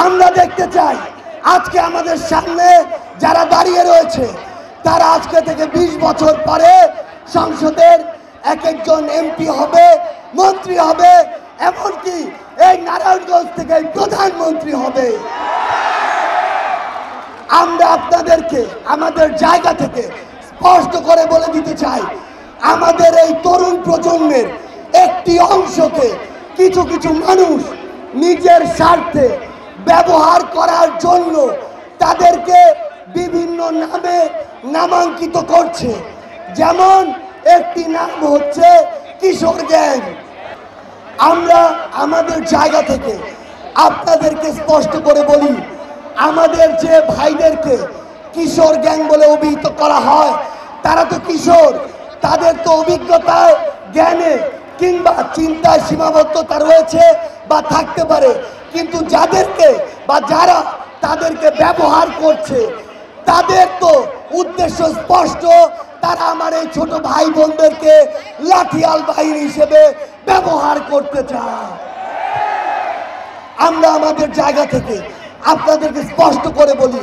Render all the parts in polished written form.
আমরা দেখতে চাই আজকে আমাদের সামনে যারা দাঁড়িয়ে রয়েছে তারা আজকে থেকে 20 বছর পরে সংসদের এক একজন এমপি হবে, মন্ত্রী হবে, এমনকি এই নারায়ণগঞ্জ থেকে প্রধানমন্ত্রী হবে। আমরা আপনাদেরকে আমাদের জায়গা থেকে স্পষ্ট করে বলে দিতে চাই, আমাদের এই তরুণ প্রজন্মের একটি অংশকে কিছু কিছু মানুষ নিজের স্বার্থে ব্যবহার করার জন্য তাদেরকে বিভিন্ন নামে নামাঙ্কিত করছে। যেমন একটি নাম হচ্ছে কিশোর গ্যাং। আমরা আমাদের জায়গা থেকে আপনাদেরকে স্পষ্ট করে বলি, আমাদের যে ভাইদেরকে কিশোর গ্যাং বলে অভিহিত করা হয় তারা তো কিশোর, তাদের তো অভিজ্ঞতা, জ্ঞানে কিংবা চিন্তায় সীমাবদ্ধতা রয়েছে বা থাকতে পারে, কিন্তু যাদেরকে বা যারা তাদেরকে ব্যবহার করছে তাদের তো উদ্দেশ্য স্পষ্ট, তারা আমার এই ছোট ভাই বোনদেরকে লাঠিয়াল বাহিনী হিসেবে ব্যবহার করতে চায়। আমরা আমাদের জায়গা থেকে আপনাদেরকে স্পষ্ট করে বলি,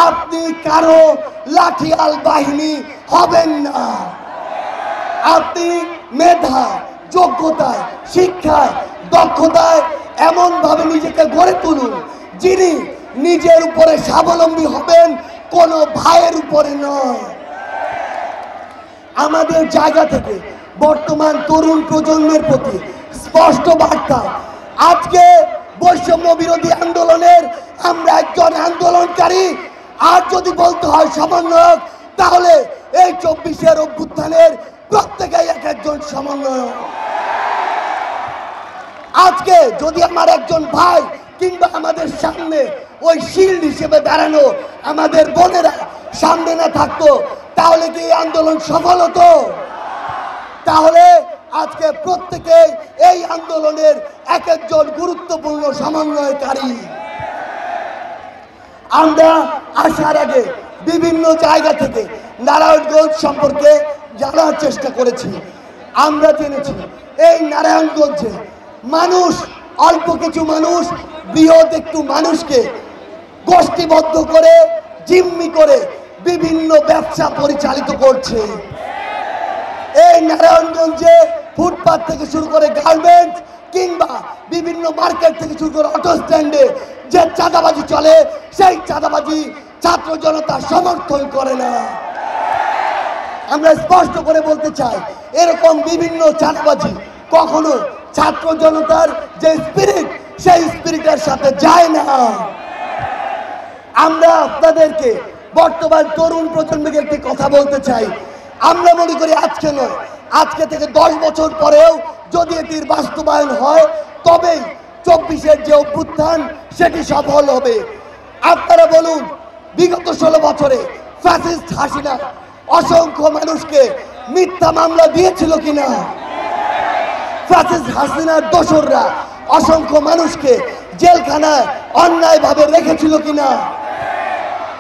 আপনি কারো লাঠিয়াল বাহিনী হবেন না। আপনি মেধা, যোগ্যতায়, শিক্ষায়, দক্ষতায় এমনভাবে নিজেকে গড়ে তুলুন যিনি নিজের উপরে স্বাবলম্বী হবেন, কোনো ভাইয়ের উপরে নয়। আমাদের জায়গা থেকে বর্তমান তরুণ প্রজন্মের প্রতি স্পষ্ট বার্তা, আজকে বৈষম্য বিরোধী আন্দোলনের আমরা একজন আন্দোলনকারী, আর যদি বলতে হয় সমন্বয়ক, তাহলে এই 24-এর অভ্যুত্থানের প্রত্যেকেই এক একজন সমন্বয়ক। আজকে যদি আমার একজন ভাই কিংবা আমাদের সামনে ওই শিল্ড হিসেবে দাঁড়ানো আমাদের বোনেরা সামনে না থাকতো, তাহলে কি এই আন্দোলন সফল হতো? তাহলে আজকে প্রত্যেকে এই আন্দোলনের এক একজন গুরুত্বপূর্ণ সমন্বয়কারী। আমরা আসার আগে বিভিন্ন জায়গা থেকে নারায়ণগঞ্জ সম্পর্কে জানার চেষ্টা করেছি। আমরা জেনেছি এই নারায়ণগঞ্জে মানুষ, অল্প কিছু মানুষ বৃহৎ একটু মানুষকে গোষ্ঠীবদ্ধ করে, জিম্মি করে বিভিন্ন ব্যবসা পরিচালিত করছে। এই নারায়ণগঞ্জে ফুটপাত থেকে শুরু করে গার্মেন্টস কিংবা বিভিন্ন মার্কেট থেকে শুরু করে অটো স্ট্যান্ডে যে চাঁদাবাজি চলে, সেই চাঁদাবাজি ছাত্র জনতা সমর্থন করে না। আমরা স্পষ্ট করে বলতে চাই, এরকম বিভিন্ন চাঁদাবাজি কখনো ছাত্র জনতার যে স্পিরিট, সেই স্পিরিটের সাথে যায় না। আমরা আপনাদেরকে বর্তমান তরুণ প্রজন্মকে একটি কথা বলতে চাই, আমরা মনে করি আজকে নয়, আজকে থেকে 10 বছর পরেও যদি এটির বাস্তবায়ন হয়, তবেই 24-এর যে অভ্যুত্থান সেটি সফল হবে। আপনারা বলুন, বিগত 16 বছরে ফ্যাসিস্ট হাসিনা অসংখ্য মানুষকে মিথ্যা মামলা দিয়েছিল কিনা? ফ্যাসিস্ট হাসিনার দোসররা অসংখ্য মানুষকে জেলখানায় অন্যায়ভাবে রেখেছিল কিনা?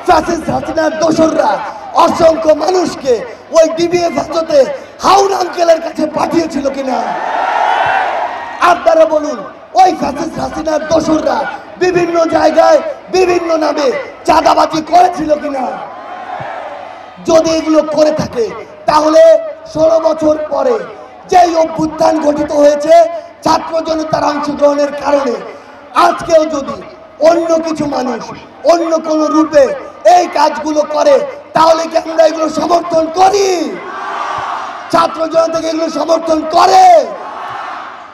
ফ্যাসিস্ট হাসিনার দোসররা অসংখ্য মানুষকে ওই ডিবিএফ হাজতে হাউন আঙ্কেলের কাছে পাঠিয়েছিল কিনা? আপনারা বলুন, ওই ফ্যাসিস্ট হাসিনার দোসররা বিভিন্ন জায়গায় বিভিন্ন নামে চাঁদাবাজি করেছিল কিনা? যদি এগুলো করে থাকে, তাহলে 16 বছর পরে যেই অভ্যুত্থান গঠিত হয়েছে ছাত্র জনতার অংশগ্রহণের কারণে, আজকেও যদি অন্য কিছু মানুষ অন্য কোনো রূপে এই কাজগুলো করে, তাহলে কি আমরা এগুলো সমর্থন করি? ছাত্র জনতাকে এগুলো সমর্থন করে?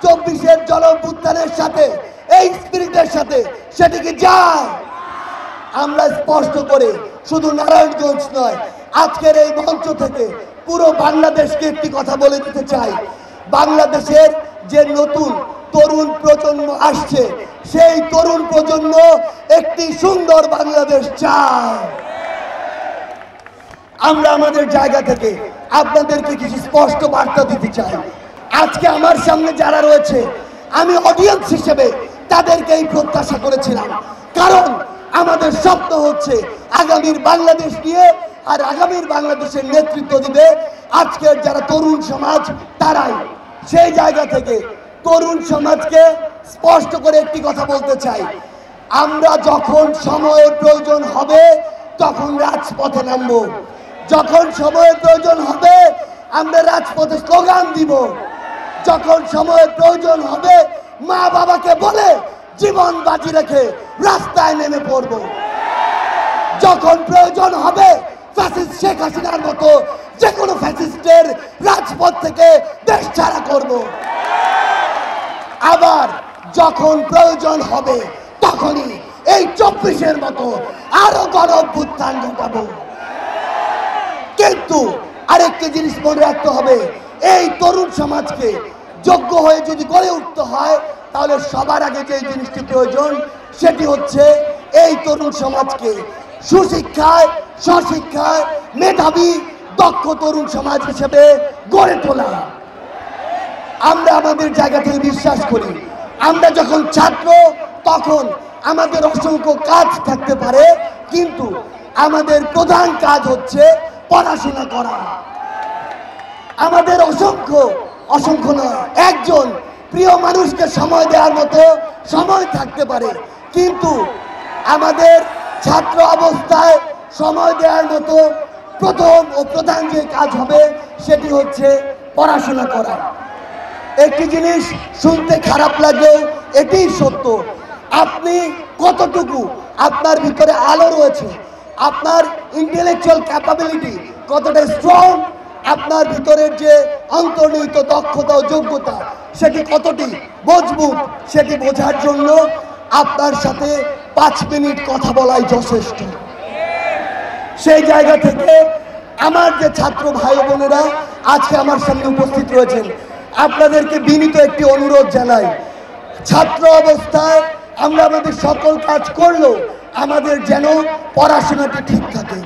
24-এর গণ অভ্যুত্থানের সাথে, এই স্পিরিটের সাথে সেটিকে যায়? আমরা স্পষ্ট করে শুধু নারায়ণগঞ্জ নয়, আজকের এই মঞ্চ থেকে পুরো বাংলাদেশকে একটি কথা বলে দিতে চাই, বাংলাদেশের যে নতুন তরুণ প্রজন্ম আসছে, সেই তরুণ প্রজন্ম একটি সুন্দর বাংলাদেশ চায়। আমরা আমাদের জায়গা থেকে আপনাদেরকে কিছু স্পষ্ট বার্তা দিতে চাই। আজকে আমার সামনে যারা রয়েছে, আমি অডিয়েন্স হিসেবে তাদেরকে এই প্রত্যাশা করেছিলাম, কারণ আমাদের স্বপ্ন হচ্ছে আগামীর বাংলাদেশ নিয়ে, আর আগামীর বাংলাদেশের নেতৃত্ব দিবে আজকের যারা তরুণ সমাজ তারাই। সেই জায়গা থেকে তরুণ সমাজকে স্পষ্ট করে একটি কথা বলতে চাই, আমরা যখন সময়ের প্রয়োজন হবে তখন রাজপথে নামব, যখন সময়ের প্রয়োজন হবে আমরা রাজপথে স্লোগান দিব, যখন সময়ের প্রয়োজন হবে মা বাবাকে বলে জীবন বাজি রেখে রাস্তায় নেমে পড়ব, যখন প্রয়োজন হবে ফ্যাসিস্ট শেখ হাসিনার মতো যে কোনো ফ্যাসিস্টের রাজপথ থেকে দেশ ছাড়া করব, আবার যখন প্রয়োজন হবে তখনই এই 24-এর মতো আরো গণ অভ্যুত্থান ঘটাবো। কিন্তু আরেকটি জিনিস মনে রাখতে হবে, এই তরুণ সমাজকে যোগ্য হয়ে যদি গড়ে উঠতে হয় তাহলে সবার আগে যে জিনিসটি প্রয়োজন সেটি হচ্ছে এই তরুণ সমাজকে সুশিক্ষায় স্বশিক্ষায় মেধাবী দক্ষ তরুণ সমাজ হিসেবে গড়ে তোলা। আমরা আমাদের জায়গা থেকে বিশ্বাস করি আমরা যখন ছাত্র তখন আমাদের অসংখ্য কাজ থাকতে পারে, কিন্তু আমাদের প্রধান কাজ হচ্ছে পড়াশোনা করা। আমাদের অসংখ্য নয়, একজন প্রিয় মানুষকে সময় দেওয়ার মতো সময় থাকতে পারে, কিন্তু আমাদের ছাত্র অবস্থায় সময় দেওয়ার মতো প্রথম ও প্রধান যে কাজ হবে সেটি হচ্ছে পড়াশোনা করা। একটি জিনিস শুনতে খারাপ লাগলেও এটিই সত্য, আপনি কতটুকু আপনার ভিতরে আলো রয়েছে, আপনার ইন্টেলেকচুয়াল ক্যাপাবিলিটি কতটা স্ট্রং, আপনার ভিতরের যে অন্তর্নিহিত দক্ষতা ও যোগ্যতা সেটি কতটি মজবুত, সেটি বোঝার জন্য আপনার সাথে 5 মিনিট কথা বলাই যথেষ্ট। সেই জায়গা থেকে আমার যে ছাত্র ভাই বোনেরা আজকে আমার সামনে উপস্থিত রয়েছেন, আপনাদেরকে বিনীত একটি অনুরোধ জানাই, ছাত্র অবস্থায় আমরা আমাদের সকল কাজ করলেও আমাদের যেন পড়াশোনাটি ঠিক থাকে,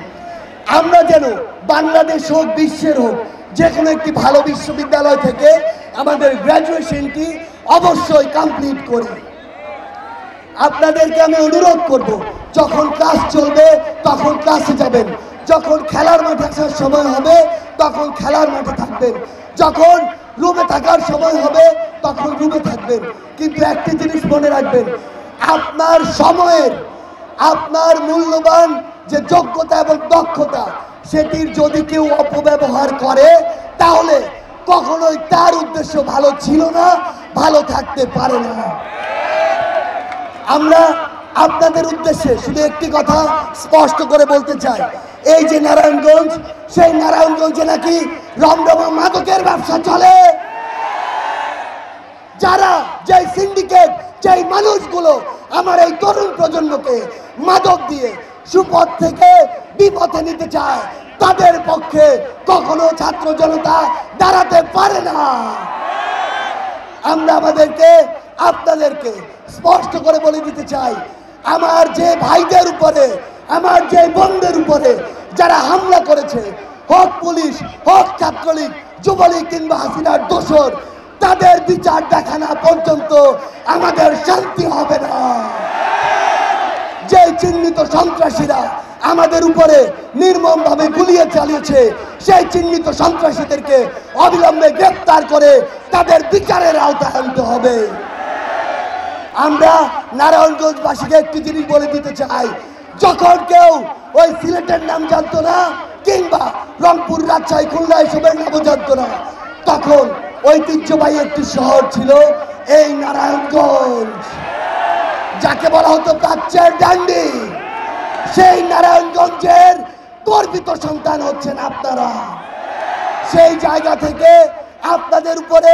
আমরা যেন বাংলাদেশ হোক বিশ্বের হোক যে কোনো একটি ভালো বিশ্ববিদ্যালয় থেকে আমাদের গ্র্যাজুয়েশনটি অবশ্যই কমপ্লিট করি। আপনাদেরকে আমি অনুরোধ করব, যখন ক্লাস চলবে তখন ক্লাসে যাবেন, যখন খেলার মাঠে আসার সময় হবে তখন খেলার মাঠে থাকবেন, যখন রুমে থাকার সময় হবে তখন রুমে থাকবেন, কিন্তু একটি জিনিস মনে রাখবেন, আপনার সময়ের আপনার মূল্যবান যে যোগ্যতা এবং দক্ষতা সেটির যদি কেউ অপব্যবহার করে তাহলে কখনোই তার উদ্দেশ্য ভালো ছিল না, ভালো থাকতে পারে না। আমরা আপনাদের উদ্দেশ্যে শুধু একটি কথা স্পষ্ট করে বলতে চাই, এই যে নারায়ণগঞ্জ, সেই নারায়ণগঞ্জে নাকি রমরমা মাদকের ব্যবসা চলে, যারা যেই সিন্ডিকেট যেই মানুষগুলো আমার এই তরুণ প্রজন্মকে মাদক দিয়ে সুপথ থেকে বিপথে নিতে চায় তাদের পক্ষে কখনো ছাত্র জনতা দাঁড়াতে পারে না। আমরা আপনাদেরকে স্পষ্ট করে বলে দিতে চাই, আমার যে ভাইদের উপরে আমার যে বোনদের উপরে যারা হামলা করেছে, হোক পুলিশ হোক ছাত্রলীগ যুবলীগ কিংবা হাসিনার দোসর, তাদের বিচার দেখা না পর্যন্ত আমাদের শান্তি হবে না। যে চিহ্নিত সন্ত্রাসীরা আমাদের উপরে নির্মমভাবে গুলিয়ে চালিয়েছে সেই চিহ্নিত সন্ত্রাসীদেরকে অবিলম্বে গ্রেফতার করে তাদের বিচারের আওতায় আনতে হবে। আমরা নারায়ণগঞ্জবাসীকে একটি জিনিস বলে দিতে চাই, যখন কেউ ওই সিলেটের নাম জানতো না কিংবা রংপুর রাজশাহী খুলনা এসবের নামও জানতো না, তখন ঐতিহ্যবাহী একটি শহর ছিল এই নারায়ণগঞ্জ, যাকে বলা হতো প্রাচ্যের ডান্ডি। সেই নারায়ণগঞ্জের গর্বিত সন্তান হচ্ছেন আপনারা। সেই জায়গা থেকে আপনাদের উপরে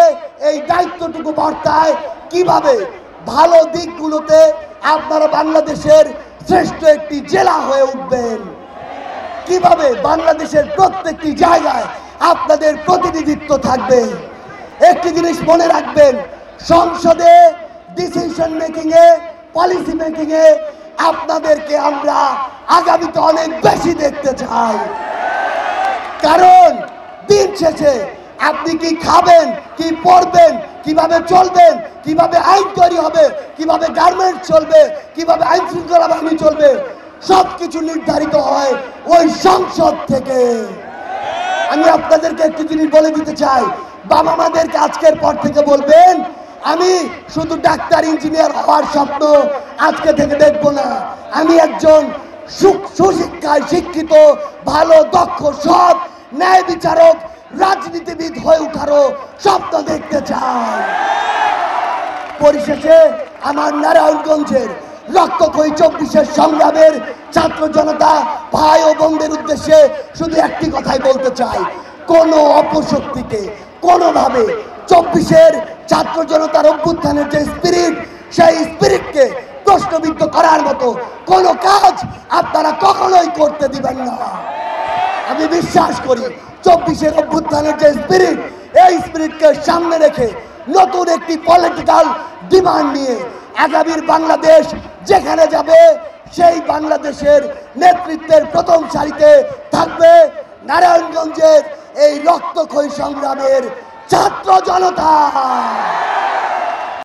এই দায়িত্বটুকু বর্তায়, কিভাবে ভালো দিকগুলোতে আপনারা বাংলাদেশের শ্রেষ্ঠ একটি জেলা হয়ে উঠবেন, কিভাবে বাংলাদেশের প্রত্যেকটি জায়গায় আপনাদের প্রতিনিধিত্ব থাকবে। একটি জিনিস মনে রাখবেন, সংসদে ডিসিশন মেকিং এ পলিসি মেকিং এ আপনাদেরকে আমরা আগামীতে অনেক বেশি দেখতে চাই, কারণ দিন শেষে আপনি কি খাবেন, কি পড়বেন, কিভাবে চলবেন, কিভাবে আইন তৈরি হবে, কিভাবে গার্মেন্টস চলবে, কিভাবে আইন শৃঙ্খলা বাহিনী চলবে, সবকিছু নির্ধারিত হয় ওই সংসদ থেকে। আমি আপনাদেরকে একটি জিনিস বলে দিতে চাই, বাবা মাদেরকে আজকের পর থেকে বলবেন, আমি শুধু ডাক্তার ইঞ্জিনিয়ার হওয়ার স্বপ্ন আজকে থেকে দেখব না। আমি একজন সুশিক্ষায় শিক্ষিত, ভালো, দক্ষ, সৎ, ন্যায় বিচারক, রাজনীতিবিদ হয়ে ওঠারও স্বপ্ন দেখতে চাই। পরিশেষে আমার নারায়ণগঞ্জের রক্তক্ষয়ী 24-এর সংগ্রামের ছাত্র জনতা ভাই ও বোনদের উদ্দেশ্যে শুধু একটি কথাই বলতে চাই, কোনো অপশক্তিকে কোনোভাবে 24-এর ছাত্র জনতার অভ্যুত্থানের যে স্পিরিট, সেই স্পিরিটকে প্রশ্নবিদ্ধ করার মতো কোনো কাজ আপনারা কখনোই করতে দিবেন না। আমি বিশ্বাস করি 24-এর অভ্যুত্থানের যে স্পিরিট, এই স্পিরিটকে সামনে রেখে নতুন একটি পলিটিক্যাল ডিমান্ড নিয়ে আগামীর বাংলাদেশ যেখানে যাবে, সেই বাংলাদেশের নেতৃত্বের প্রথম সারিতে থাকবে নারায়ণগঞ্জের এই রক্তক্ষয়ী সংগ্রামের ছাত্র জনতা।